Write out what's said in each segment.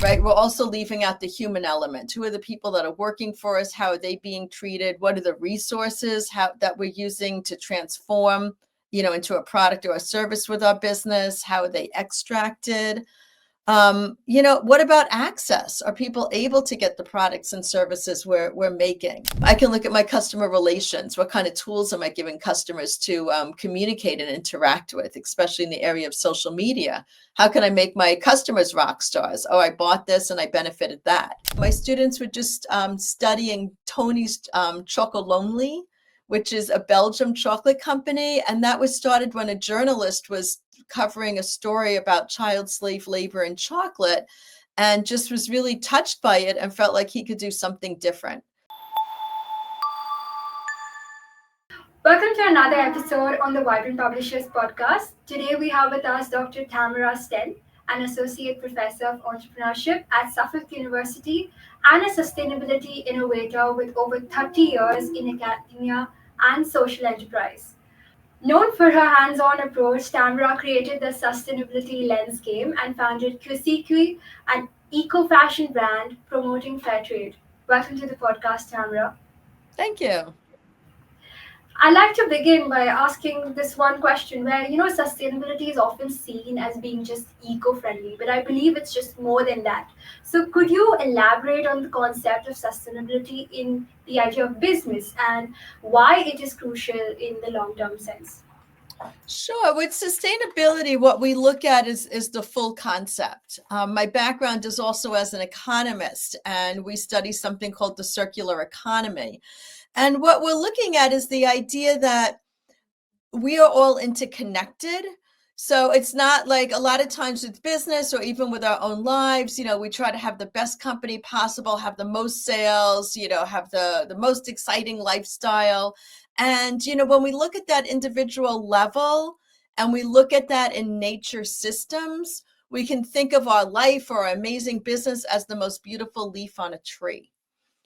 right? We're also leaving out the human element. Who are the people that are working for us? How are they being treated? What are the resources that we're using to transform, into a product or a service with our business? How are they extracted? What about access? Are people able to get the products and services we're making? I can look at my customer relations. What kind of tools am I giving customers to communicate and interact with, especially in the area of social media? How can I make my customers rock stars? Oh, I bought this and I benefited that. My students were just studying Tony's Chocolonely, which is a Belgium chocolate company. And that was started when a journalist was covering a story about child slave labor in chocolate and just was really touched by it and felt like he could do something different. Welcome to another episode on the Vibrant Publishers podcast. Today we have with us Dr. Tamara Stenn, an associate professor of entrepreneurship at Suffolk University and a sustainability innovator with over 30 years in academia and social enterprise. Known for her hands-on approach, Tamara created the Sustainability Lens game and founded QCQ, an eco-fashion brand promoting fair trade. Welcome to the podcast, Tamara. Thank you. I'd like to begin by asking this one question where, sustainability is often seen as being just eco-friendly, but I believe it's just more than that. So could you elaborate on the concept of sustainability in the idea of business and why it is crucial in the long-term sense? Sure. With sustainability, what we look at is the full concept. My background is also as an economist, and we study something called the circular economy. And what we're looking at is the idea that we are all interconnected. So it's not like a lot of times with business or even with our own lives, we try to have the best company possible, have the most sales, have the most exciting lifestyle. And, when we look at that individual level and we look at that in nature systems, we can think of our life or our amazing business as the most beautiful leaf on a tree,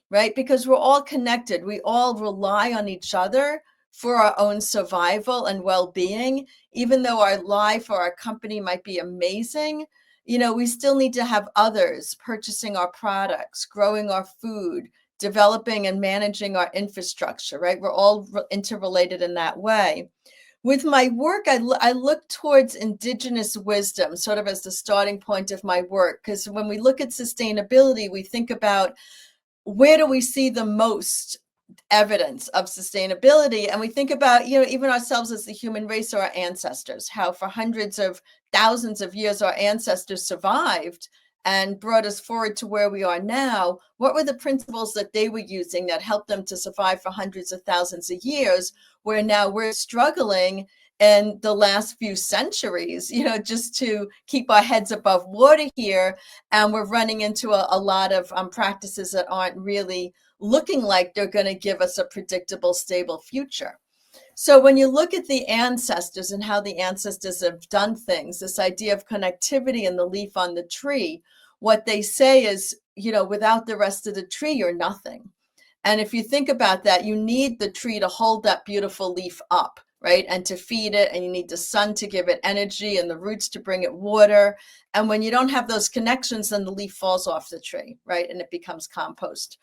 right? Because we're all connected. We all rely on each other for our own survival and well-being. Even though our life or our company might be amazing, we still need to have others purchasing our products, growing our food, developing and managing our infrastructure, right? We're all interrelated in that way. With my work, I look towards indigenous wisdom sort of as the starting point of my work, because when we look at sustainability, we think about where do we see the most evidence of sustainability? And we think about, even ourselves as the human race or our ancestors, how for hundreds of thousands of years our ancestors survived and brought us forward to where we are now. What were the principles that they were using that helped them to survive for hundreds of thousands of years, where now we're struggling in the last few centuries, just to keep our heads above water here. And we're running into a lot of practices that aren't really looking like they're going to give us a predictable, stable future. So when you look at the ancestors and how the ancestors have done things, this idea of connectivity and the leaf on the tree, what they say is, without the rest of the tree, you're nothing. And if you think about that, you need the tree to hold that beautiful leaf up, right? And to feed it, and you need the sun to give it energy and the roots to bring it water. And when you don't have those connections, then the leaf falls off the tree, right? And it becomes compost.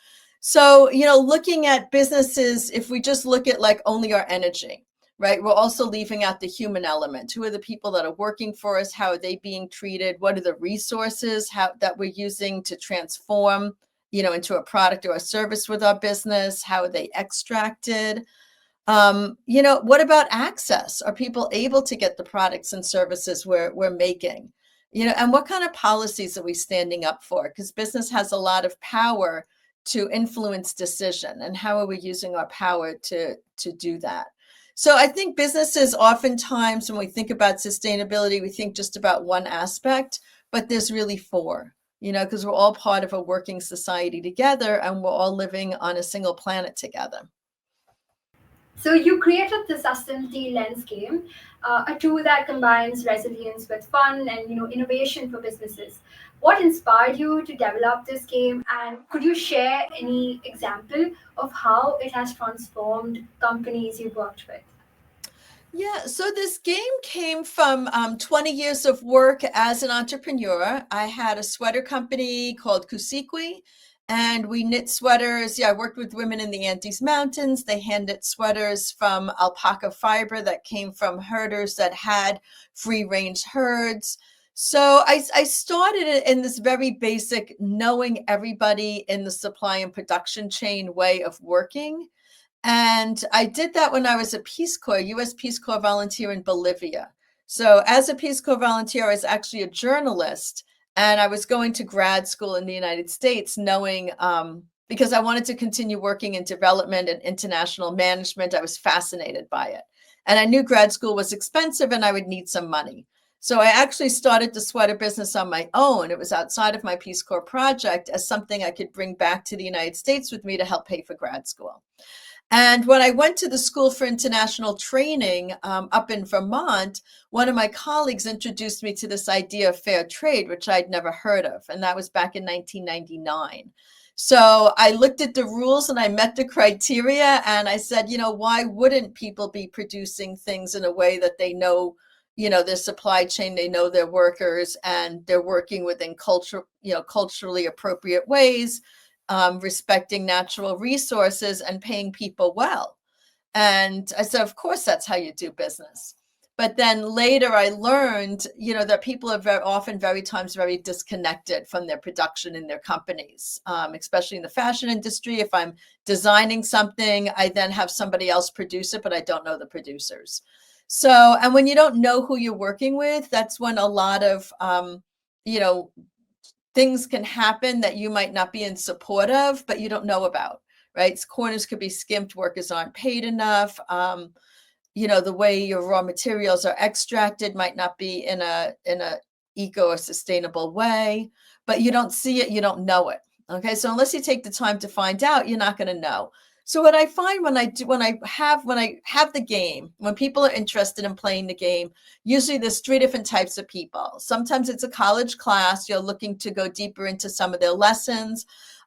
So, looking at businesses, if we just look at like only our energy, right? We're also leaving out the human element. Who are the people that are working for us? How are they being treated? What are the resources that we're using to transform, into a product or a service with our business? How are they extracted? What about access? Are people able to get the products and services we're making? And what kind of policies are we standing up for? Because business has a lot of power to influence decision, and how are we using our power to do that? So I think businesses, oftentimes when we think about sustainability, we think just about one aspect, but there's really four, because we're all part of a working society together and we're all living on a single planet together. So you created the Sustainability Lens game, a tool that combines resilience with fun and innovation for businesses. What inspired you to develop this game, and could you share any example of how it has transformed companies you've worked with? Yeah, so this game came from 20 years of work as an entrepreneur. I had a sweater company called Kusikwi, and we knit sweaters. Yeah, I worked with women in the Andes Mountains. They hand knit sweaters from alpaca fiber that came from herders that had free range herds. So I started it in this very basic, knowing everybody in the supply and production chain way of working. And I did that when I was a Peace Corps, US Peace Corps volunteer in Bolivia. So as a Peace Corps volunteer, I was actually a journalist, and I was going to grad school in the United States knowing, because I wanted to continue working in development and international management. I was fascinated by it. And I knew grad school was expensive and I would need some money. So I actually started the sweater business on my own. It was outside of my Peace Corps project as something I could bring back to the United States with me to help pay for grad school. And when I went to the School for International Training up in Vermont, one of my colleagues introduced me to this idea of fair trade, which I'd never heard of. And that was back in 1999. So I looked at the rules and I met the criteria and I said, why wouldn't people be producing things in a way that they know, their supply chain, they know their workers, and they're working within culturally appropriate ways, respecting natural resources and paying people well. And I said, of course, that's how you do business. But then later I learned, that people are very often, very times, very disconnected from their production in their companies, especially in the fashion industry. If I'm designing something, I then have somebody else produce it, but I don't know the producers. So, and when you don't know who you're working with, that's when a lot of, you know, things can happen that you might not be in support of, but you don't know about, right? Corners could be skimped, workers aren't paid enough. The way your raw materials are extracted might not be in a eco or sustainable way, but you don't see it, you don't know it. Okay, so unless you take the time to find out, you're not going to know. So what I find when I have the game, when people are interested in playing the game, usually there's three different types of people. Sometimes it's a college class, you're looking to go deeper into some of their lessons.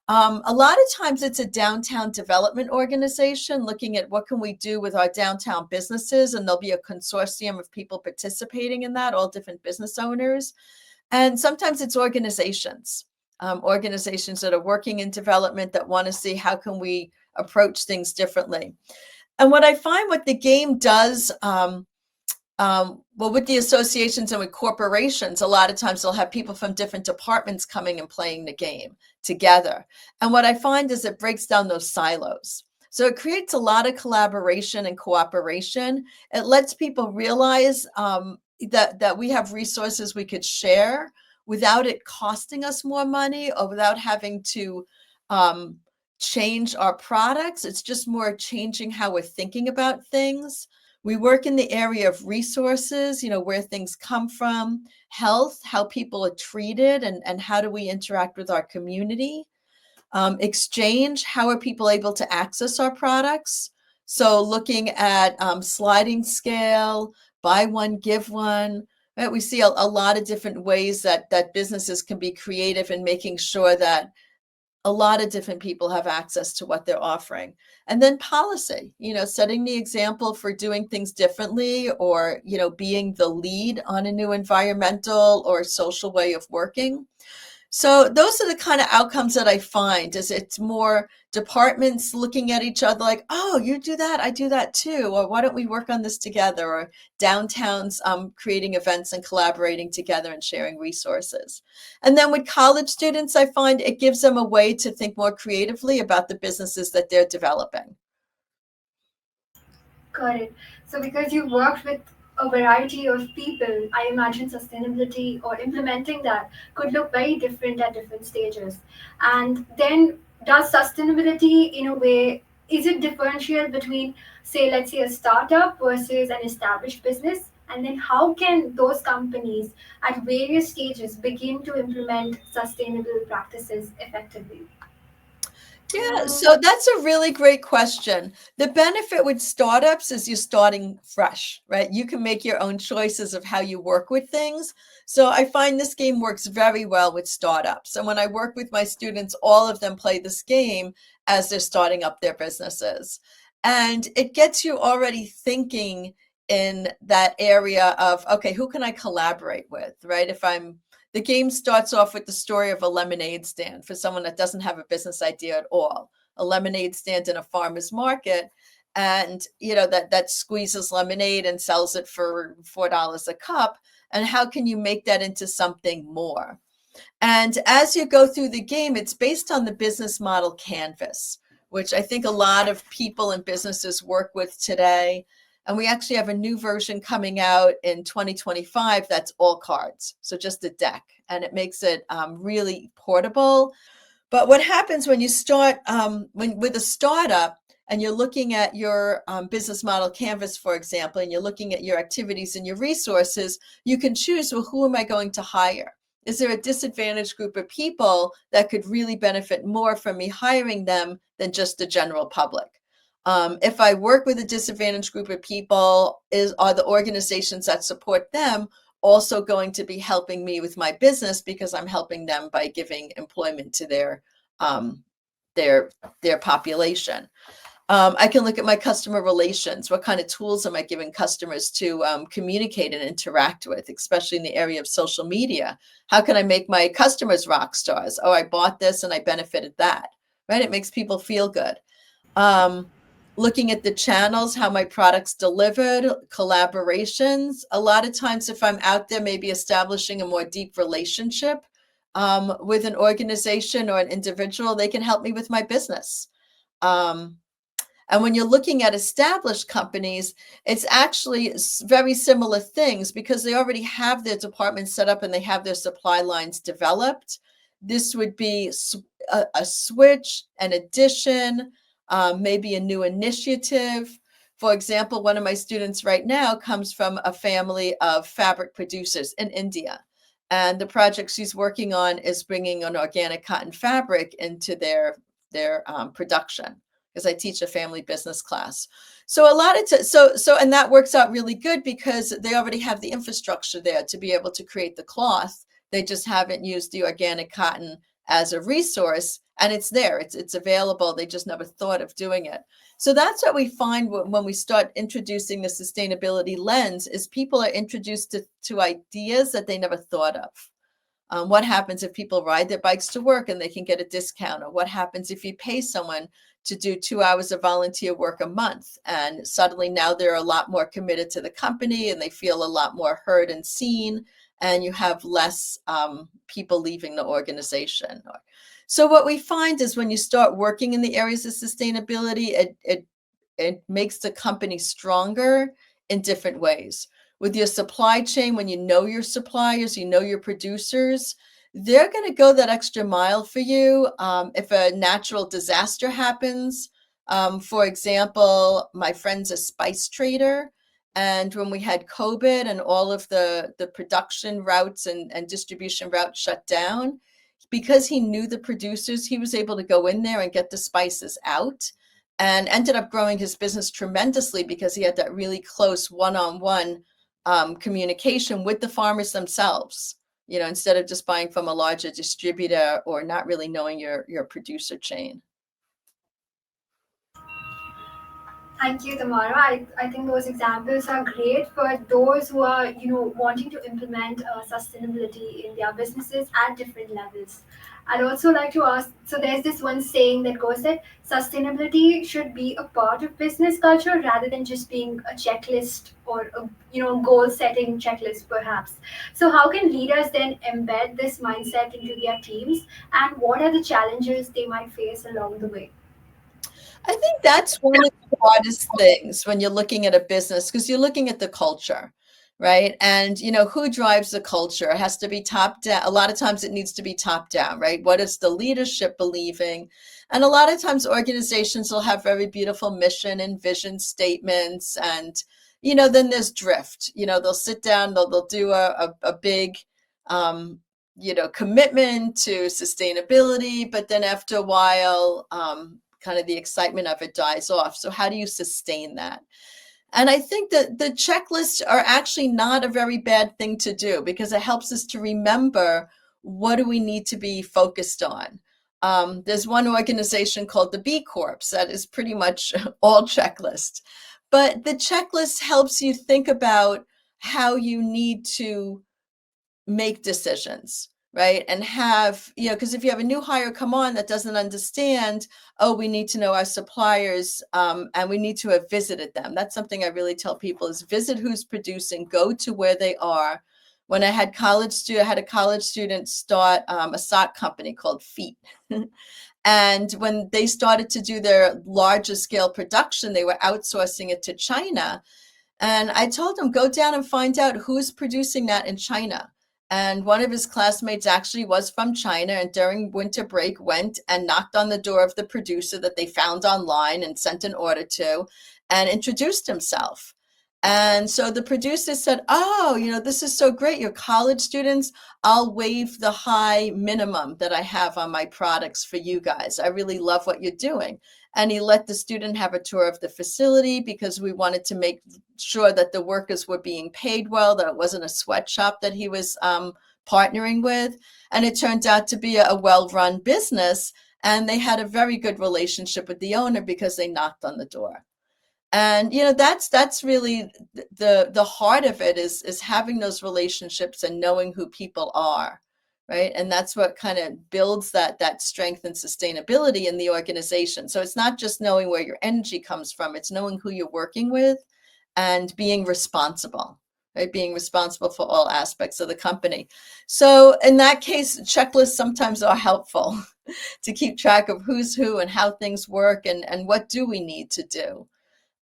A lot of times it's a downtown development organization looking at what can we do with our downtown businesses, and there'll be a consortium of people participating in that, all different business owners. And sometimes it's organizations that are working in development that want to see how can we approach things differently. And what I find what the game does, well, with the associations and with corporations, a lot of times they'll have people from different departments coming and playing the game together. And what I find is it breaks down those silos. So it creates a lot of collaboration and cooperation. It lets people realize that we have resources we could share without it costing us more money or without having to um, change our products. It's just more changing how we're thinking about things. We work in the area of resources, where things come from, health, how people are treated, and how do we interact with our community. Exchange, how are people able to access our products? So looking at sliding scale, buy one, give one. Right? We see a lot of different ways that businesses can be creative in making sure that a lot of different people have access to what they're offering. And then policy, setting the example for doing things differently, or, being the lead on a new environmental or social way of working. So those are the kind of outcomes that I find, is it's more departments looking at each other like, oh, you do that, I do that too, or why don't we work on this together, or downtowns creating events and collaborating together and sharing resources. And then with college students, I find it gives them a way to think more creatively about the businesses that they're developing. Got it. So, because you worked with a variety of people, I imagine sustainability or implementing that could look very different at different stages. And then, does sustainability, in a way, is it differential between, say, let's say, a startup versus an established business? And then, how can those companies at various stages begin to implement sustainable practices effectively? Yeah, so that's a really great question. The benefit with startups is you're starting fresh, right? You can make your own choices of how you work with things. So I find this game works very well with startups. And when I work with my students, all of them play this game as they're starting up their businesses. And it gets you already thinking in that area of, okay, who can I collaborate with, right? The game starts off with the story of a lemonade stand for someone that doesn't have a business idea at all, a lemonade stand in a farmer's market. And, that squeezes lemonade and sells it for $4 a cup. And how can you make that into something more? And as you go through the game, it's based on the business model canvas, which I think a lot of people and businesses work with today. And we actually have a new version coming out in 2025 that's all cards. So just a deck, and it makes it really portable. But what happens when you start with a startup and you're looking at your business model canvas, for example, and you're looking at your activities and your resources, you can choose, well, who am I going to hire? Is there a disadvantaged group of people that could really benefit more from me hiring them than just the general public? If I work with a disadvantaged group of people, are the organizations that support them also going to be helping me with my business because I'm helping them by giving employment to their population? I can look at my customer relations. What kind of tools am I giving customers to communicate and interact with, especially in the area of social media? How can I make my customers rock stars? Oh, I bought this and I benefited that, right? It makes people feel good. Looking at the channels, how my product's delivered, collaborations. A lot of times, if I'm out there, maybe establishing a more deep relationship with an organization or an individual, they can help me with my business. And when you're looking at established companies, it's actually very similar things because they already have their departments set up and they have their supply lines developed. This would be a switch, an addition, maybe a new initiative. For example, one of my students right now comes from a family of fabric producers in India. And the project she's working on is bringing an organic cotton fabric into their production, because I teach a family business class. So and that works out really good because they already have the infrastructure there to be able to create the cloth. They just haven't used the organic cotton as a resource, and it's there. It's available. They just never thought of doing it. So that's what we find when we start introducing the sustainability lens, is people are introduced to ideas that they never thought of. What happens if people ride their bikes to work and they can get a discount? Or what happens if you pay someone to do 2 hours of volunteer work a month? And suddenly now they're a lot more committed to the company and they feel a lot more heard and seen, and you have less people leaving the organization. So what we find is when you start working in the areas of sustainability, it makes the company stronger in different ways. With your supply chain, when you know your suppliers, you know your producers, they're going to go that extra mile for you. If a natural disaster happens, for example, my friend's a spice trader. And when we had COVID and all of the production routes and distribution routes shut down, because he knew the producers, he was able to go in there and get the spices out, and ended up growing his business tremendously because he had that really close one-on-one communication with the farmers themselves, instead of just buying from a larger distributor or not really knowing your producer chain. Thank you, Tamara. I think those examples are great for those who are, wanting to implement sustainability in their businesses at different levels. I'd also like to ask, so there's this one saying that goes that sustainability should be a part of business culture rather than just being a checklist or a, goal setting checklist perhaps. So how can leaders then embed this mindset into their teams, and what are the challenges they might face along the way? I think that's one of the hardest things when you're looking at a business, because you're looking at the culture, right? And who drives the culture? It has to be top down. A lot of times it needs to be top down, right? What is the leadership believing? And a lot of times organizations will have very beautiful mission and vision statements, and then there's drift. They'll sit down, they'll do a big commitment to sustainability, but then after a while, kind of the excitement of it dies off. So how do you sustain that? And I think that the checklists are actually not a very bad thing to do, because it helps us to remember, what do we need to be focused on? There's one organization called the B Corps that is pretty much all checklist. But the checklist helps you think about how you need to make decisions, right? And have, because if you have a new hire come on that doesn't understand, oh, we need to know our suppliers, and we need to have visited them. That's something I really tell people is visit who's producing, go to where they are. When I had I had a college student start a sock company called Feet. And when they started to do their larger scale production, they were outsourcing it to China. And I told him, go down and find out who's producing that in China. And one of his classmates actually was from China, and during winter break went and knocked on the door of the producer that they found online and sent an order to, and introduced himself. And so the producer said, oh, this is so great. You're college students. I'll waive the high minimum that I have on my products for you guys. I really love what you're doing. And he let the student have a tour of the facility because we wanted to make sure that the workers were being paid well, that it wasn't a sweatshop that he was partnering with. And it turned out to be a well-run business. And they had a very good relationship with the owner because they knocked on the door. And that's really the heart of it is having those relationships and knowing who people are, right? And that's what kind of builds that strength and sustainability in the organization. So it's not just knowing where your energy comes from, it's knowing who you're working with and being responsible, right? Being responsible for all aspects of the company. So in that case, checklists sometimes are helpful to keep track of who's who and how things work and what do we need to do.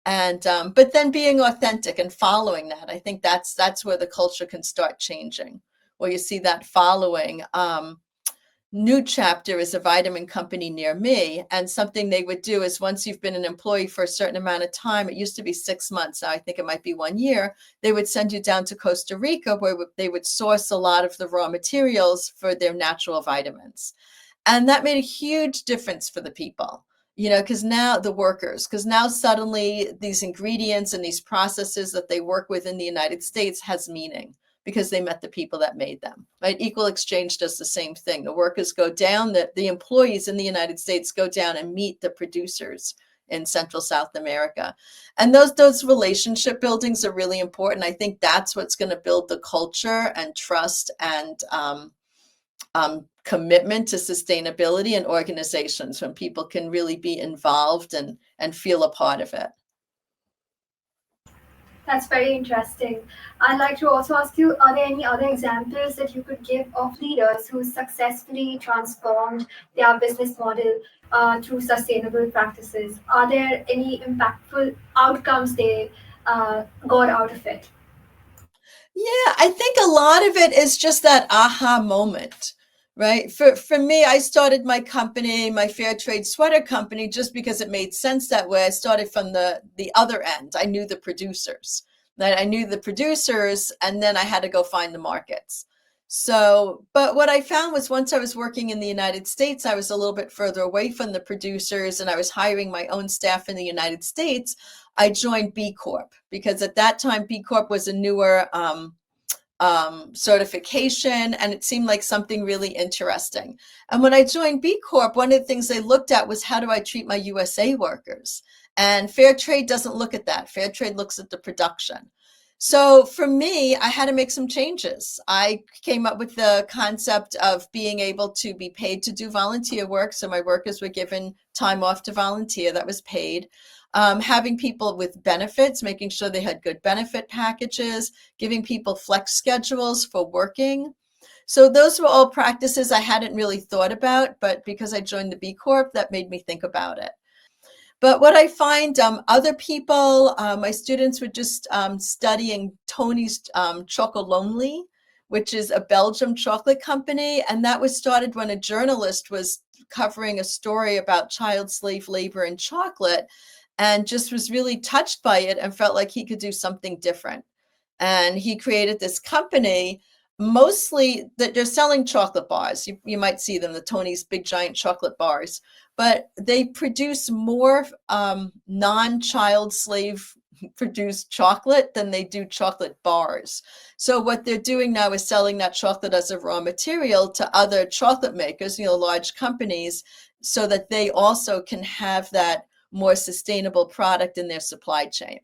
And but then being authentic and following that, I think that's where the culture can start changing. Where you see that following. New Chapter is a vitamin company near me, and something they would do is once you've been an employee for a certain amount of time, it used to be 6 months, now I think it might be 1 year, they would send you down to Costa Rica where they would source a lot of the raw materials for their natural vitamins. And that made a huge difference for the people, because now the workers, because now suddenly these ingredients and these processes that they work with in the United States has meaning because they met the people that made them, right? Equal Exchange does the same thing. The workers go down, the employees in the United States go down and meet the producers in Central South America. And those relationship buildings are really important. I think that's what's going to build the culture and trust and commitment to sustainability in organizations when people can really be involved and feel a part of it. That's very interesting. I'd like to also ask you, are there any other examples that you could give of leaders who successfully transformed their business model through sustainable practices? Are there any impactful outcomes they got out of it? Yeah, I think a lot of it is just that aha moment, right? For me, I started my company, my fair trade sweater company, just because it made sense that way. I started from the other end. I knew the producers. That I knew the producers, and then I had to go find the markets. So, but what I found was once I was working in the United States, I was a little bit further away from the producers and I was hiring my own staff in the United States. I joined B Corp because at that time, B Corp was a newer certification, and it seemed like something really interesting. And when I joined B Corp, one of the things they looked at was how do I treat my USA workers? And fair trade doesn't look at that. Fair trade looks at the production. So for me, I had to make some changes. I came up with the concept of being able to be paid to do volunteer work. So my workers were given time off to volunteer that was paid. Having people with benefits, making sure they had good benefit packages, giving people flex schedules for working. So those were all practices I hadn't really thought about, but because I joined the B Corp, that made me think about it. But what I find, other people, my students were just studying Tony's Chocolonely, which is a Belgium chocolate company. And that was started when a journalist was covering a story about child slave labor in chocolate and just was really touched by it and felt like he could do something different. And he created this company, mostly that they're selling chocolate bars. You might see them, the Tony's big giant chocolate bars, but they produce more non-child slave produced chocolate than they do chocolate bars. So what they're doing now is selling that chocolate as a raw material to other chocolate makers, large companies, so that they also can have that more sustainable product in their supply chain.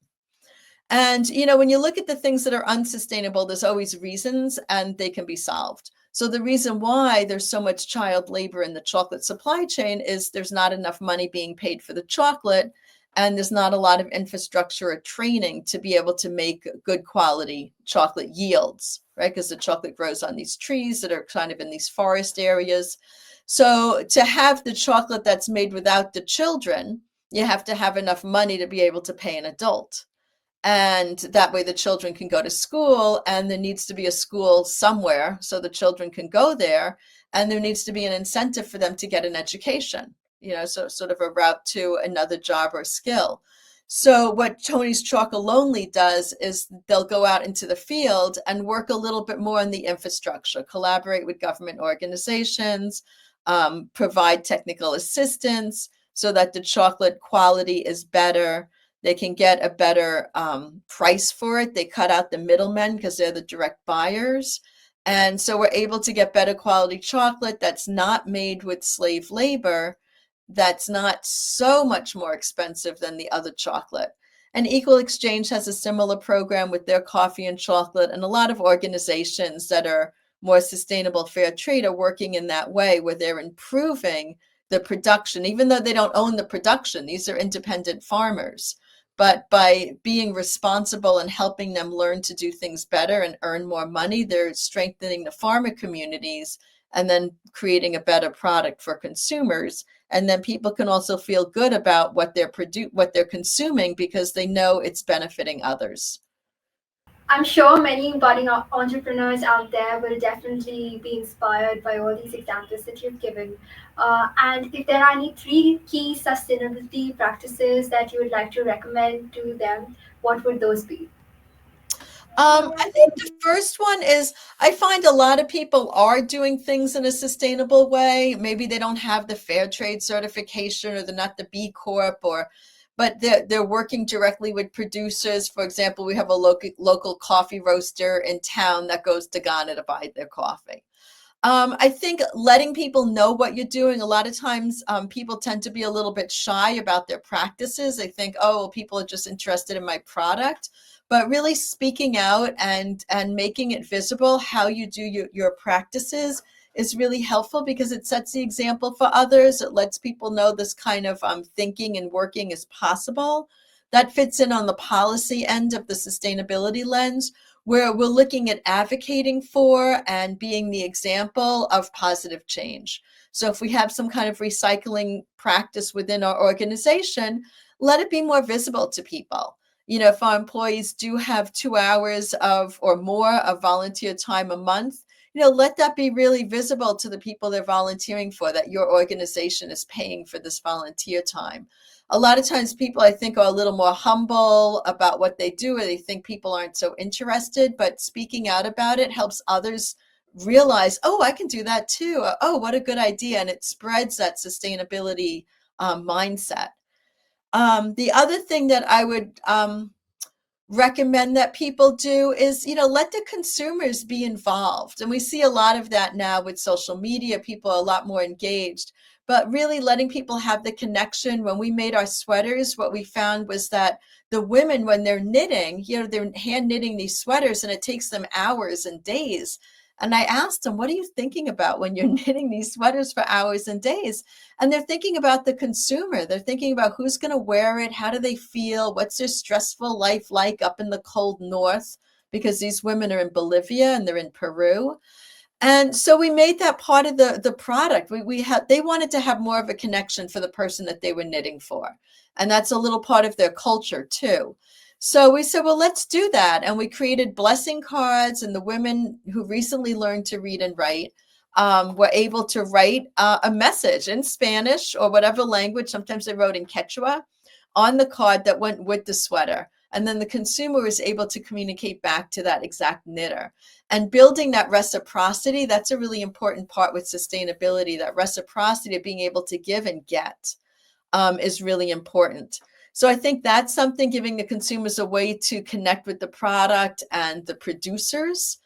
And, when you look at the things that are unsustainable, there's always reasons and they can be solved. So the reason why there's so much child labor in the chocolate supply chain is there's not enough money being paid for the chocolate, and there's not a lot of infrastructure or training to be able to make good quality chocolate yields, right? Because the chocolate grows on these trees that are kind of in these forest areas. So to have the chocolate that's made without the children, you have to have enough money to be able to pay an adult. And that way the children can go to school, and there needs to be a school somewhere so the children can go there, and there needs to be an incentive for them to get an education, so sort of a route to another job or skill. So what Tony's Chocolonely does is they'll go out into the field and work a little bit more on the infrastructure, collaborate with government organizations, provide technical assistance so that the chocolate quality is better. They can get a better price for it. They cut out the middlemen because they're the direct buyers. And so we're able to get better quality chocolate that's not made with slave labor, that's not so much more expensive than the other chocolate. And Equal Exchange has a similar program with their coffee and chocolate, and a lot of organizations that are more sustainable fair trade are working in that way, where they're improving the production, even though they don't own the production. These are independent farmers. But by being responsible and helping them learn to do things better and earn more money, they're strengthening the farmer communities and then creating a better product for consumers. And then people can also feel good about what they're consuming because they know it's benefiting others. I'm sure many budding entrepreneurs out there will definitely be inspired by all these examples that you've given. And if there are any three key sustainability practices that you would like to recommend to them, what would those be? I think the first one is I find a lot of people are doing things in a sustainable way. Maybe they don't have the fair trade certification, or they're not the B Corp, but they're working directly with producers. For example, we have a local coffee roaster in town that goes to Ghana to buy their coffee. I think letting people know what you're doing. A lot of times, people tend to be a little bit shy about their practices. They think, oh, well, people are just interested in my product. But really speaking out and making it visible how you do your practices is really helpful, because it sets the example for others. It lets people know this kind of thinking and working is possible. That fits in on the policy end of the sustainability lens, where we're looking at advocating for and being the example of positive change. So if we have some kind of recycling practice within our organization, let it be more visible to people. If our employees do have 2 hours of or more of volunteer time a month, let that be really visible to the people they're volunteering for, that your organization is paying for this volunteer time. A lot of times people, I think, are a little more humble about what they do, or they think people aren't so interested, but speaking out about it helps others realize, oh, I can do that too. Oh, what a good idea. And it spreads that sustainability mindset. The other thing that I would recommend that people do is, let the consumers be involved. And we see a lot of that now with social media. People are a lot more engaged, but really letting people have the connection. When we made our sweaters, what we found was that the women, when they're knitting, they're hand knitting these sweaters, and it takes them hours and days. And I asked them, what are you thinking about when you're knitting these sweaters for hours and days? And they're thinking about the consumer. They're thinking about who's going to wear it. How do they feel? What's their stressful life like up in the cold north? Because these women are in Bolivia and they're in Peru. And so we made that part of the product. They wanted to have more of a connection for the person that they were knitting for. And that's a little part of their culture too. So we said, well, let's do that. And we created blessing cards, and the women who recently learned to read and write were able to write a message in Spanish or whatever language. Sometimes they wrote in Quechua on the card that went with the sweater. And then the consumer was able to communicate back to that exact knitter. And building that reciprocity, that's a really important part with sustainability. That reciprocity of being able to give and get is really important. So I think that's something, giving the consumers a way to connect with the product and the producers.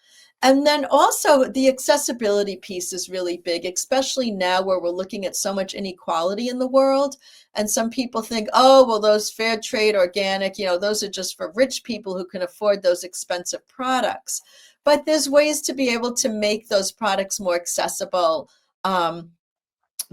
And then also the accessibility piece is really big, especially now where we're looking at so much inequality in the world. And some people think, oh, well, those fair trade, organic, those are just for rich people who can afford those expensive products. But there's ways to be able to make those products more accessible.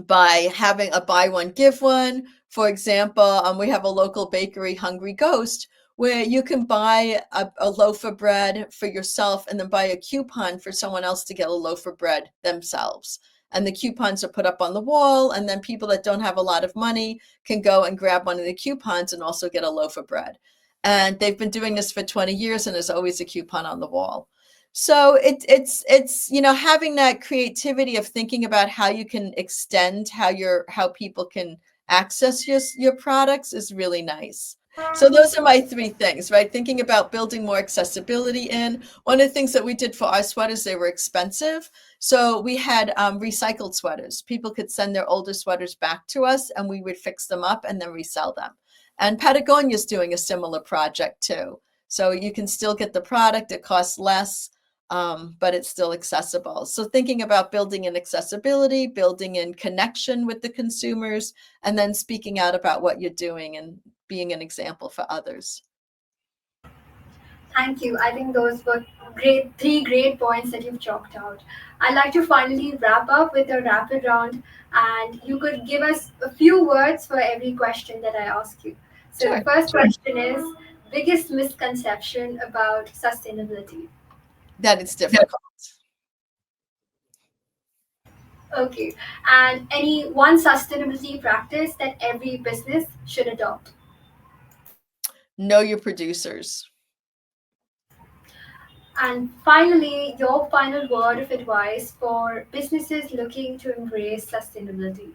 By having a buy one, give one. For example, we have a local bakery, Hungry Ghost, where you can buy a loaf of bread for yourself and then buy a coupon for someone else to get a loaf of bread themselves. And the coupons are put up on the wall, and then people that don't have a lot of money can go and grab one of the coupons and also get a loaf of bread. And they've been doing this for 20 years, and there's always a coupon on the wall. So it's having that creativity of thinking about how you can extend how people can access your products is really nice. So those are my three things, right? Thinking about building more accessibility in. One of the things that we did for our sweaters, they were expensive. So we had recycled sweaters. People could send their older sweaters back to us and we would fix them up and then resell them. And Patagonia's doing a similar project too. So you can still get the product, it costs less, but it's still accessible. So thinking about building in accessibility, building in connection with the consumers, and then speaking out about what you're doing and being an example for others. Thank you. I think those were three great points that you've chalked out. I'd like to finally wrap up with a rapid round, and you could give us a few words for every question that I ask you. So Sure. the first question is biggest misconception about sustainability. That it's difficult. Okay. And any one sustainability practice that every business should adopt. Know your producers. And finally, your final word of advice for businesses looking to embrace sustainability.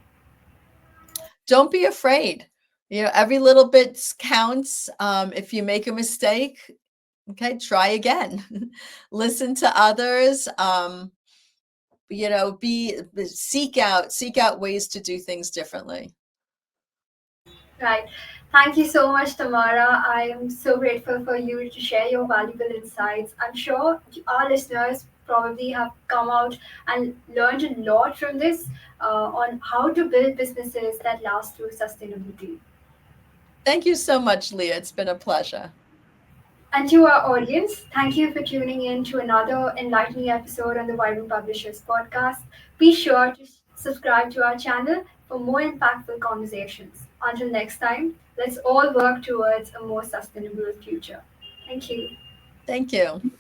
Don't be afraid. Every little bit counts. If you make a mistake, okay, try again. Listen to others. Be seek out ways to do things differently. Right. Thank you so much, Tamara. I am so grateful for you to share your valuable insights. I'm sure our listeners probably have come out and learned a lot from this on how to build businesses that last through sustainability. Thank you so much, Leah. It's been a pleasure. And to our audience, thank you for tuning in to another enlightening episode on the Vibrant Publishers podcast. Be sure to subscribe to our channel for more impactful conversations. Until next time, let's all work towards a more sustainable future. Thank you. Thank you.